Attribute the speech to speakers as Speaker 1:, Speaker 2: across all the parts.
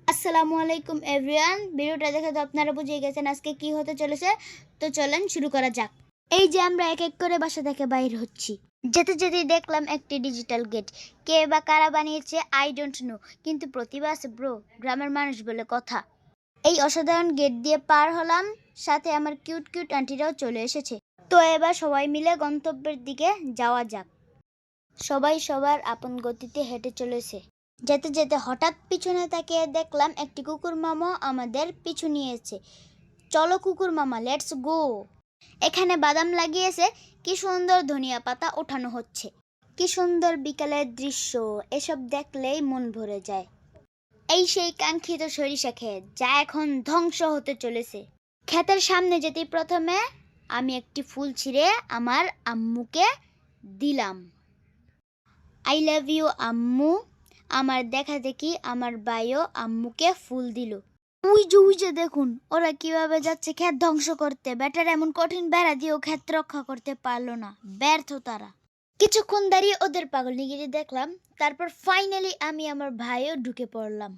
Speaker 1: আসসালামু আলাইকুম এভরিওয়ান। ভিডিওটা দেখে তো আপনারা বুঝে গেছেন আজকে কি হতে চলেছে। তো চলেন শুরু করা যাক। এই যে আমরা এক এক করে বাসা থেকে বাইর হচ্ছি, যেতে যেতে দেখলাম একটি ডিজিটাল গেট। কে বা কারা বানিয়েছে আই ডোন্ট নো, কিন্তু প্রতিভা আছে ব্রো, গ্রামের মানুষ বলে কথা। এই অসাধারণ গেট দিয়ে পার হলাম, সাথে আমার কিউট কিউট আন্টিরাও চলে এসেছে। তো এবার সবাই মিলে গন্তব্যের দিকে যাওয়া যাক। সবাই সবার আপন গতিতে হেঁটে চলেছে। যেতে যেতে হঠাৎ পিছনে তাকিয়ে দেখলাম একটি কুকুর মামা আমাদের পিছু নিয়েছে। চলো কুকুর মামা, লেটস গো। এখানে বাদাম লাগিয়েছে, কি সুন্দর ধনিয়া পাতা ওঠানো হচ্ছে, কি সুন্দর বিকালের দৃশ্য। এসব দেখলেই মন ভরে যায়। এই সেই কাঙ্ক্ষিত সরিষা ক্ষেত, যা এখন ধ্বংস হতে চলেছে। ক্ষেতের সামনে যেতেই প্রথমে আমি একটি ফুল ছিঁড়ে আমার আম্মুকে দিলাম। আই লাভ ইউ আম্মু। আমার দেখা দেখি আমার ভাইও আম্মুকে ফুল দিল। উই যে দেখুন ওরা কিভাবে যাচ্ছে ক্ষেত ধ্বংস করতে। ব্যাটার এমন কঠিন বেড়া দিয়েও ক্ষেত রক্ষা করতে পারলো না, ব্যর্থ তারা। কিছুক্ষণ দাঁড়িয়ে ওদের পাগলনিগিরি দেখলাম, তারপর ফাইনালি আমি আমার ভাইও ঢুকে পড়লাম।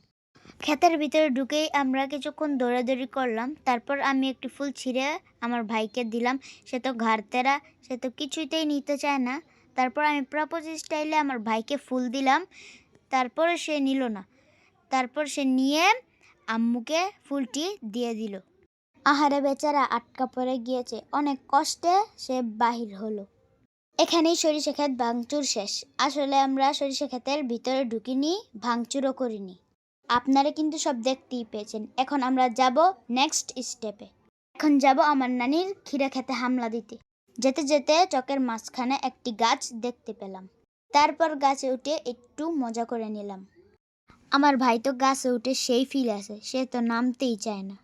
Speaker 1: ক্ষেতের ভিতরে ঢুকেই আমরা কিছুক্ষণ দৌড়াদৌড়ি করলাম। তারপর আমি একটি ফুল ছিঁড়ে আমার ভাইকে দিলাম। সে তো ঘাড়তেরা, সে তো কিছুতেই নিতে চায় না। তারপর আমি প্রপোজ স্টাইলে আমার ভাইকে ফুল দিলাম, তারপর সে নিল না। তারপর সে নিয়ে আম্মুকে ফুলটি দিয়ে দিল। আহারে বেচারা আটকা পড়ে গিয়েছে, অনেক কষ্টে সে বাহির হলো। এখানেই সরিষা ক্ষেত ভাঙচুর শেষ। আসলে আমরা সরিষা ক্ষেতের ভিতরে ঢুকিনি, ভাঙচুরও করিনি। আপনারা কিন্তু সব দেখতেই পেয়েছেন। এখন আমরা যাব নেক্সট স্টেপে। এখন যাব আমার নানির ক্ষীরা খেতে হামলা দিতে। যেতে যেতে চকের মাঝখানে একটি গাছ দেখতে পেলাম। তারপর গাছে উঠে একটু মজা করে নিলাম। আমার ভাই তো গাছে উঠে সেই ফিল আছে, সে তো নামতেই চায় না।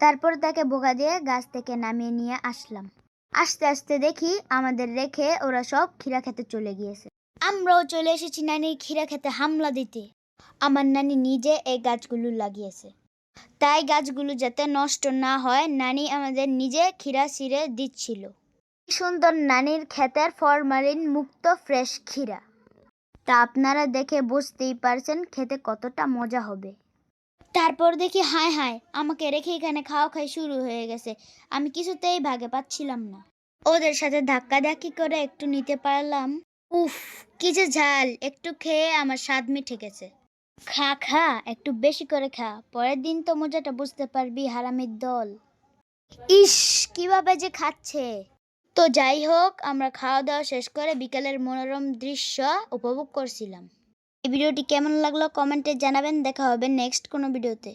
Speaker 1: তারপর তাকে বোকা দিয়ে গাছ থেকে নামিয়ে নিয়ে আসলাম। আস্তে আস্তে দেখি আমাদের রেখে ওরা সব ক্ষীরা খেতে চলে গিয়েছে। আমরাও চলে এসেছি নানির ক্ষীরা খেতে হামলা দিতে। আমার নানি নিজে এই গাছগুলো লাগিয়েছে, তাই গাছগুলো যাতে নষ্ট না হয় নানি আমাদের নিজে ক্ষীরা ছিঁড়ে দিচ্ছিল। কি সুন্দর নানির ক্ষেতের ফরমালিন মুক্ত ফ্রেশ ক্ষীরা। তা আপনারা দেখে বুঝতেই পারছেন খেতে কতটা মজা হবে। তারপর দেখি হায় হায়, আমাকে রেখে এখানে খাওয়া খাই শুরু হয়ে গেছে। আমি কিছুতেই ভাগে পাচ্ছিলাম না। ওদের সাথে ধাক্কাধাক্কি করে একটু নিতে পারলাম। উফ, কি যে ঝাল! একটু খেয়ে আমার স্বাদ মিটে গেছে। খা খা, একটু বেশি করে খা, পরের দিন তো মজাটা বুঝতে পারবি হারামির দল। ইস, কিভাবে যে খাচ্ছে! তো যাই হোক, আমরা খাওয়া দাওয়া শেষ করে বিকেলের মনোরম দৃশ্য উপভোগ করছিলাম। এই ভিডিওটি কেমন লাগলো কমেন্টে জানাবেন। দেখা হবে নেক্সট কোনো ভিডিওতে।